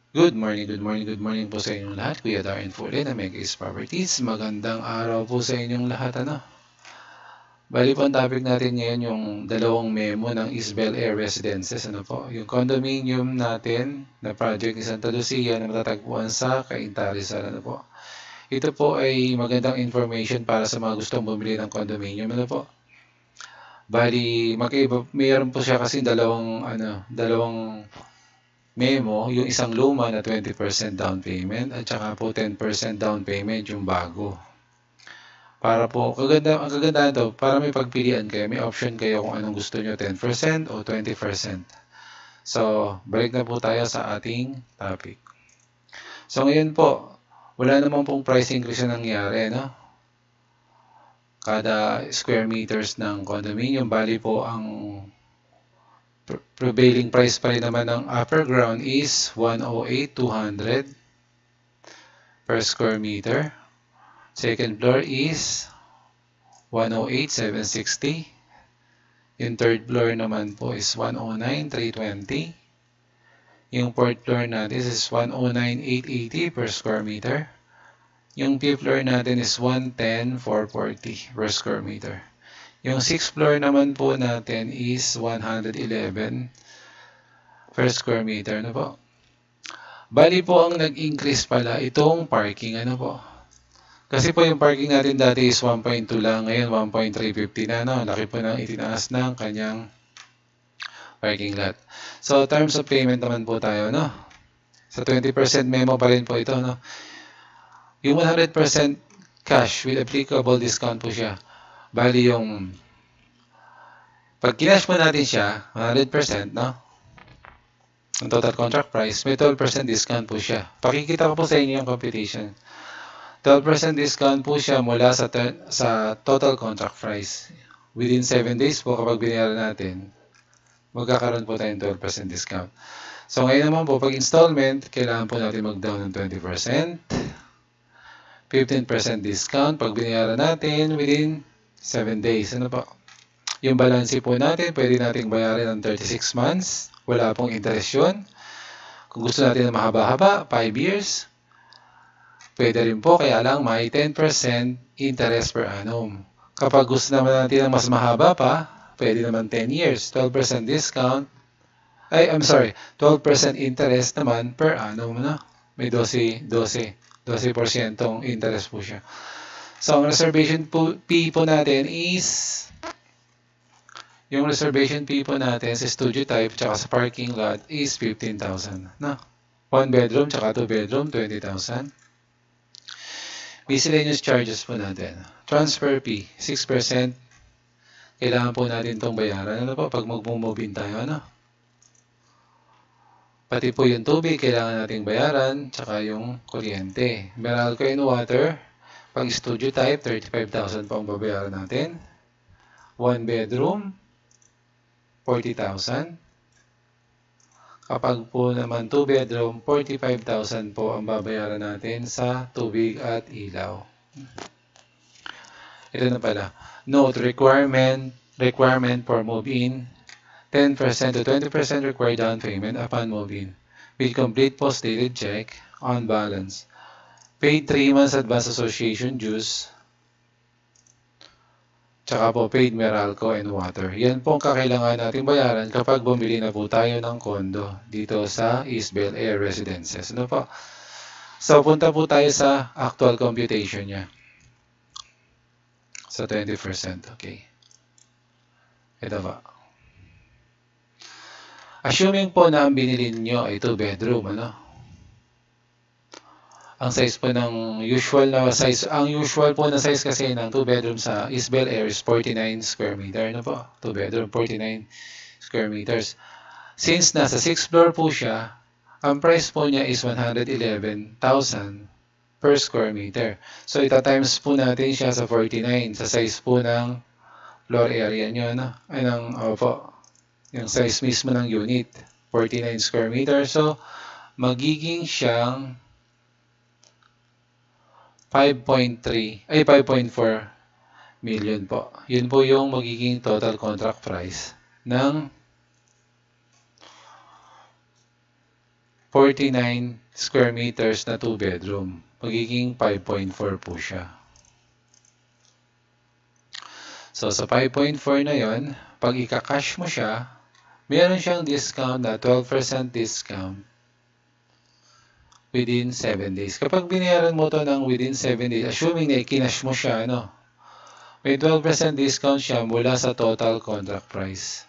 Good morning, good morning, good morning po sa inyong lahat. Kuya Darren Fule na Mega East Properties. Magandang araw po sa inyong lahat. Bali po ang topic natin ngayon yung dalawang memo ng Isabel Air Residences. Yung condominium natin na project ni Santa Lucia na matatagpuan sa Cainta Rizal. Ito po ay magandang information para sa mga gustong bumili ng condominium. Bali, magkaiba, mayroon po siya kasi dalawang memo, yung isang luma na 20% down payment at saka po 10% down payment yung bago. Para po, ang kagandahan to, para may pagpilian kayo, may option kayo kung anong gusto nyo, 10% o 20%. So, balik na po tayo sa ating topic. So, ngayon po, wala naman pong price increase na nangyari, no? Kada square meters ng condominium, bali po ang prevailing price pa rin naman ng upper ground is 108,200 per square meter. Second floor is 108,760. Yung third floor naman po is 109,320. Yung fourth floor natin is 109,880 per square meter. Yung fifth floor natin is 110,440 per square meter. Yung sixth floor naman po natin is 111 per square meter. Bali po ang nag-increase pala itong parking. Kasi po yung parking natin dati is 1.2 lang, ngayon 1.350 na, no? Laki po ng itinaas ng kanyang parking lot. So, terms of payment naman po tayo, no? Sa 20% memo pa rin po ito, no? Yung 100% cash with applicable discount po siya. Bali yung pag kinash mo natin siya, 100%, no? Ang total contract price, may 12% discount po siya. Pakikita ko po sa inyo yung computation. 12% discount po siya mula sa total contract price. Within 7 days po kapag binayaran natin, magkakaroon po tayong 12% discount. So ngayon naman po, pag installment, kailangan po natin mag-down ng 20%, 15% discount pag binayaran natin within 7 days. Yung balance po natin, pwede nating bayarin ng 36 months. Wala pong interest yun. Kung gusto natin na mahaba-haba, 5 years, pwede rin po, kaya lang may 10% interest per annum. Kapag gusto naman natin ng mas mahaba pa, pwede naman 10 years, 12% discount. 12% interest naman per annum, no? May 12% interest po siya. So, ang reservation fee po natin is, yung reservation fee po natin sa studio type tsaka sa parking lot is 15,000, no? 1 bedroom tsaka 2 bedroom, 20,000. Miscellaneous charges po natin. Transfer fee, 6%. Kailangan po natin itong bayaran. Pag mag-move in tayo, Pati po yung tubig, kailangan nating bayaran, tsaka yung kuryente. Meralco and water, pag studio type, 35,000 po ang babayaran natin. 1 bedroom, 40,000. Kapag po naman 2 bedroom, 45,000 po ang babayaran natin sa tubig at ilaw. Ito na pala. Note, requirement for move-in, 10% to 20% required down payment upon move-in with complete post-dated check on balance. Paid 3 months advance association dues, tsaka po paid Meralco and water. Yan po ang kakailangan natin bayaran kapag bumili na po tayo ng kondo dito sa Isabel Air Residences. So, punta po tayo sa actual computation niya. Sa 20%, okay. Ito ba? Assuming po na ang binili niyo ay 2 bedroom, Ang size po ng usual na size, ang usual po na size kasi ng 2 bedroom sa Isabel Air is 49 square meter, 2 bedroom, 49 square meters. Since nasa 6th floor po siya, ang price po niya is 111,000 per square meter. So, ita-times po natin siya sa 49 sa size po ng floor area niyo, yung size mismo ng unit, 49 square meter. So, magiging siyang 5.4 million po. Yun po yung magiging total contract price ng 49 square meters na 2 bedroom. Magiging 5.4 po siya. So, sa 5.4 na yon, pag ika-cash mo siya, meron siyang discount na 12% discount within 7 days. Kapag binayaran mo to ng within 7 days, assuming na ikinash mo siya, may 12% discount siya mula sa total contract price.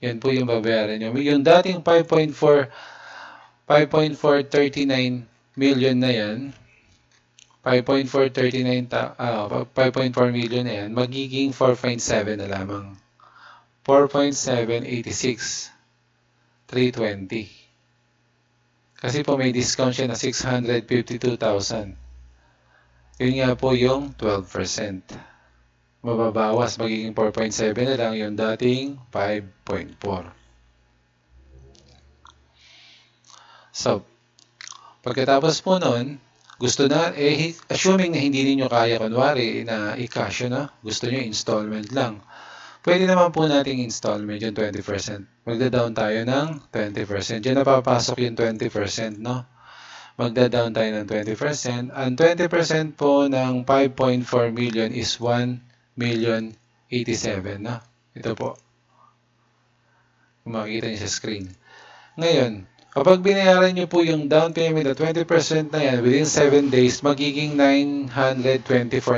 Yan po yung babayaran nyo. Yung dating 5.439 million na yan, 5.4 million na yan, magiging 4.7 na lamang. 4.786 320. Kasi po may discount siya na 652,000. Yun nga po yung 12%. Mababawas, magiging 4.7 na lang yung dating 5.4. So, pagkatapos po nun, gusto na, assuming na hindi ninyo kaya, kunwari, na i-cash, gusto nyo installment lang. Pwede naman po nating installment yung 20%. Magda-down tayo ng 20%. Diyan napapasok yung 20%, Magda-down tayo ng 20%. Ang 20% po ng 5.4 million is 1,087,000, Ito po. Kung makikita niyo sa screen. Ngayon, kapag binayaran nyo po yung down payment na 20% na yan, within 7 days, magiging 924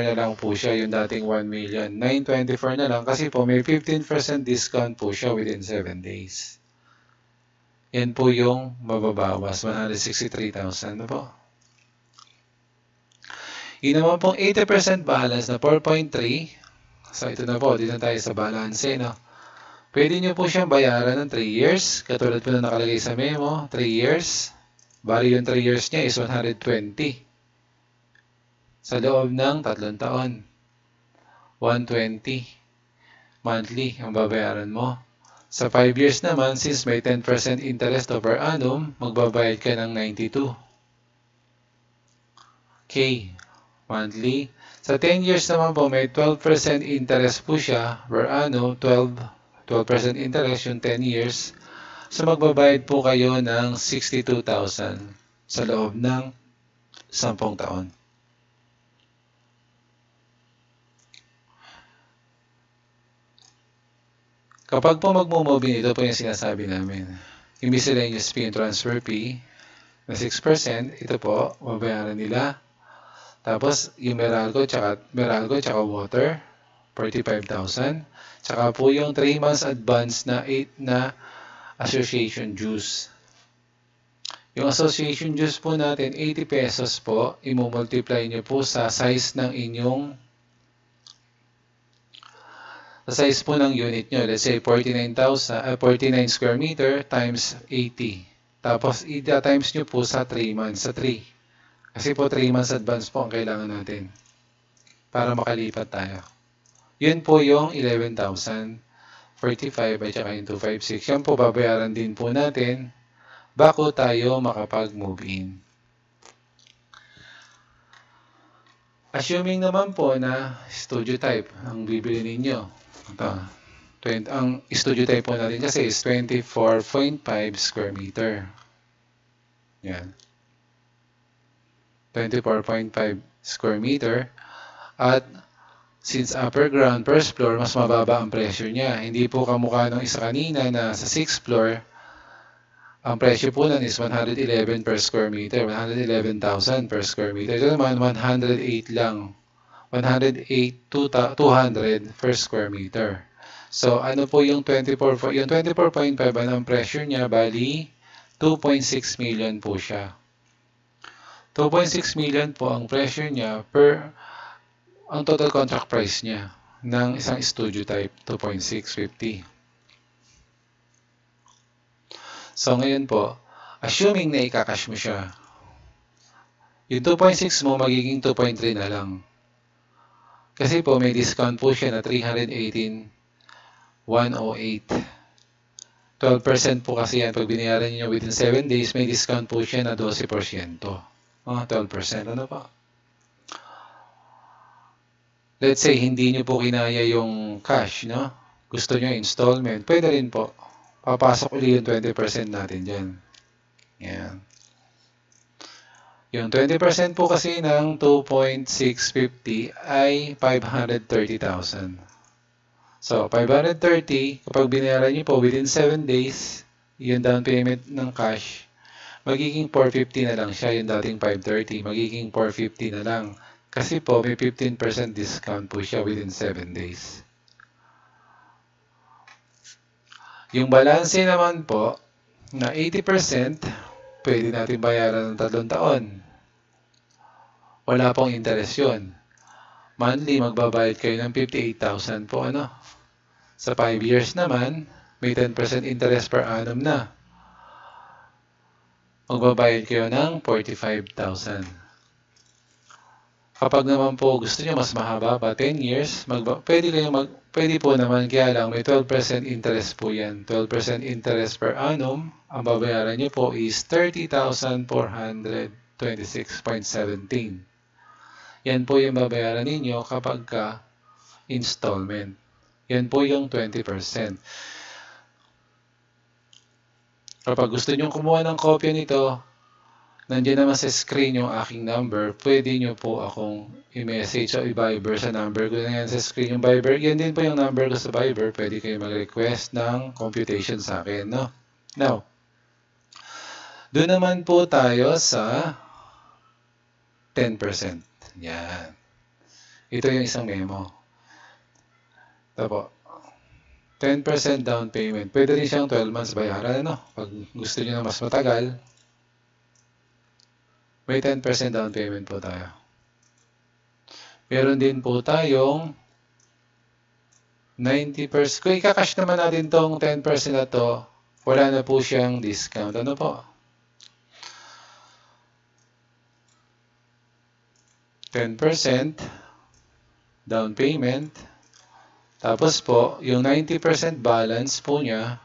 na lang po siya, yung dating 1 million. 924 na lang kasi po may 15% discount po siya within 7 days. Yan po yung mababawas, 163,000 na po. Yun naman pong 80% balance na 4.3. So ito na po, dito na tayo sa balance, Pwede nyo po siyang bayaran ng 3 years. Katulad po na nakalagay sa memo, 3 years. Bali yung 3 years niya is 120. Sa loob ng 3 taon. 120 monthly ang babayaran mo. Sa 5 years naman, since may 10% interest per annum, magbabayad ka ng 92K monthly. Sa 10 years naman po, may 12% interest po siya per annum, 12% interest yung 10 years. So, magbabayad po kayo ng 62,000 sa loob ng 10 taon. Kapag po magmumove, ito po yung sinasabi namin. Yung miscellaneous fee and transfer fee na 6%, ito po, mabayaran nila. Tapos, yung Meralco tsaka water, 45,000. Tsaka po yung 3 months advance na association dues. Yung association dues po natin, 80 pesos po, i-multiply nyo po sa size ng size po ng unit nyo. Let's say 49 square meter times 80. Tapos, i-times nyo po sa 3 months, sa 3. Kasi po 3 months advance po ang kailangan natin para makalipat tayo. Yun po yung 11,045 at saka yung 256. Yan po babayaran din po natin bago tayo makapag-move in. Assuming naman po na studio type ang bibili ninyo. Ang studio type po natin kasi is 24.5 square meter. Yan. 24.5 square meter. At since upper ground, first floor, mas mababa ang presyo niya. Hindi po kamukha ng isa kanina na sa 6th floor, ang presyo po nun is 111 per square meter. 111,000 per square meter. Ito naman, 108 lang. 108,200 per square meter. So, ano po yung 24.5? Yung 24.5, ang presyo niya, bali, 2.6 million po siya. 2.6 million po ang presyo niya ang total contract price niya ng isang studio type, 2.650. So, ngayon po, assuming na ikakash mo siya, yung 2.6 mo magiging 2.3 na lang. Kasi po, may discount po siya na 318,108. 12% po kasi yan. Pag binayaran niyo within 7 days, may discount po siya na 12%. 12%. Ano pa? Let's say, hindi niyo po kinaya yung cash, Gusto niyo installment. Pwede rin po. papasok ulit yung 20% natin dyan. Yan. Yung 20% po kasi ng 2.650 ay 530,000. So, 530, kapag binayaran nyo po within 7 days, yung down payment ng cash, magiging 450 na lang siya, yung dating 530, magiging 450 na lang. Kasi po, may 15% discount po siya within 7 days. Yung balanse naman po, na 80%, pwede natin bayaran ng 3 taon. Wala pong interest yun. Monthly, magbabayad kayo ng 58,000 po, ano? Sa 5 years naman, may 10% interest per annum na. Magbabayad kayo ng 45,000. Kapag naman po gusto nyo mas mahaba pa, 10 years, pwede po naman, kaya lang may 12% interest po yan. 12% interest per annum, ang babayaran nyo po is 30,426.17. Yan po yung babayaran ninyo kapag ka installment. Yan po yung 20%. Kapag gusto nyo kumuha ng kopya nito, nandiyan naman sa screen yung aking number. Pwede nyo po akong i-message o i-Viber sa number ko na yan sa screen. Yung Viber, yan din po yung number ko sa Viber. Pwede kayo mag-request ng computation sa akin, no? Now, doon naman po tayo sa 10%. Yan. Ito yung isang memo. Ito po. 10% down payment. Pwede rin siyang 12 months bayaran, ano? Pag gusto niyo na mas matagal, may 10% down payment po tayo. Meron din po tayong 90%. Kung ikakash naman natin tong 10% na to, wala na po siyang discount. Ano po? 10% down payment. Tapos po, yung 90% balance po niya,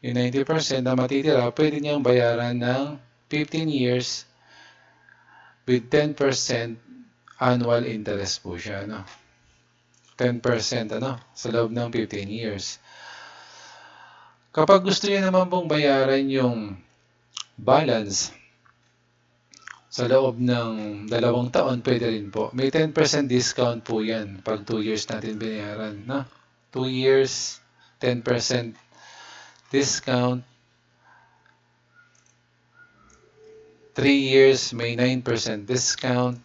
yung 90% na matitira, pwede niyang bayaran ng 15 years with 10% annual interest po siya, no? 10%, ano? Sa loob ng 15 years. Kapag gusto niyo naman pong bayaran yung balance sa loob ng 2 taon, pwede rin po. May 10% discount po yan pag 2 years natin binayaran, no? 2 years, 10% discount. 3 years, may 9% discount.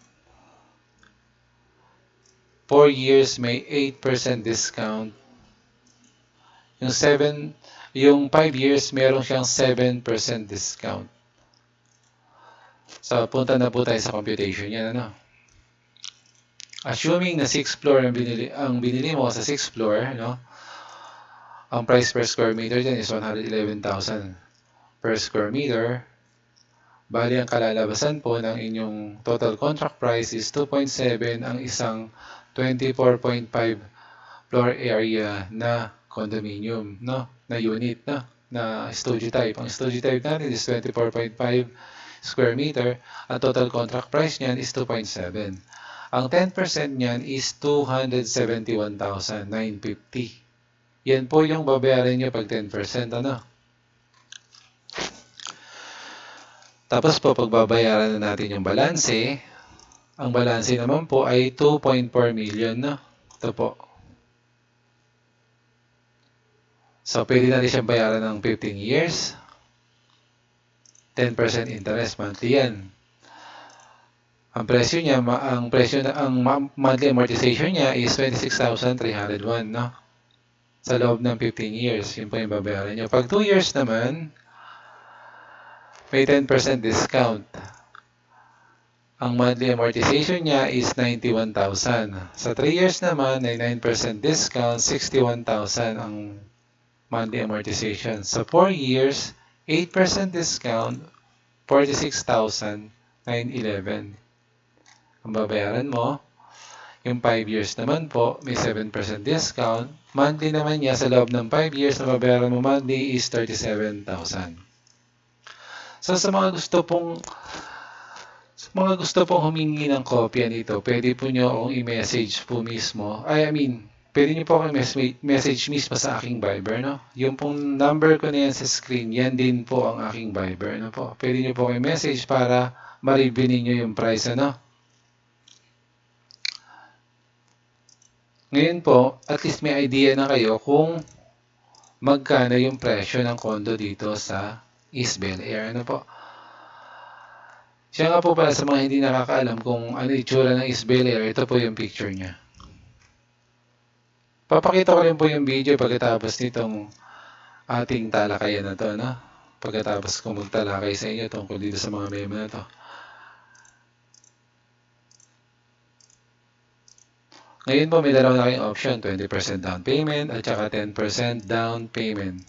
4 years, may 8% discount. Yung 5 years, meron siyang 7% discount. So, punta na po tayo sa computation yan, ano? Assuming na 6th floor ang binili mo sa 6th floor, no? Ang price per square meter dyan is 111,000 per square meter. Bali, ang kalalabasan po ng inyong total contract price is 2.7 ang isang 24.5 floor area na condominium, no? Na unit, no? Na studio type. Ang studio type natin is 24.5 square meter. Ang total contract price niyan is 2.7. Ang 10% niyan is 271,950. Yan po yung babayaran nyo pag 10%, ano? Tapos po, pagbabayaran na natin yung balanse, ang balanse naman po ay 2.4 million, no? Ito po. So, pwede natin siyang bayaran ng 15 years. 10% interest monthly yan. Ang presyo niya, ang monthly amortization niya is 26,301, no? Sa loob ng 15 years, yun po yung babayaran niyo. Pag 2 years naman, may 10% discount. Ang monthly amortization niya is 91,000. Sa 3 years naman, ay 9% discount, 61,000 ang monthly amortization. Sa 4 years, 8% discount, 46,911. Ang babayaran mo, yung 5 years naman po, may 7% discount. Monthly naman niya sa loob ng 5 years na babayaran mo monthly is 37,000. So sa mga gusto pong humingi ng kopya nito, pwede po nyo akong i-message po mismo. pwede nyo po kayo message mismo sa aking Viber, no? Yung pong number ko na yan sa screen, yan din po ang aking Viber, no po? Pwede nyo po kayo message para ma-review ninyo yung price, ano? Ngayon po, at least may idea na kayo kung magkano yung presyo ng condo dito sa East Bel Air, ano po? Siya nga po pala sa mga hindi nakakaalam kung ano itsura ng East Bel Air, ito po yung picture niya. Papakita ko rin po yung video pagkatapos nitong ating talakayan na to, no? Pagkatapos kong magtalakay sa inyo tungkol dito sa mga memo na to. Ngayon po may dalawa na kayong option, 20% down payment at saka 10% down payment.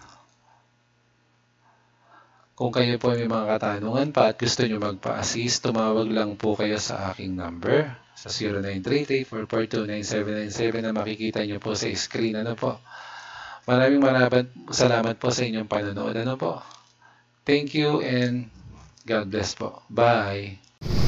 Kung kayo po may mga katanungan pa at gusto nyo magpa-assist, tumawag lang po kayo sa aking number sa 0933-442-9797 na makikita nyo po sa screen. Ano po? Maraming salamat po sa inyong panonood. Ano po? Thank you and God bless po. Bye!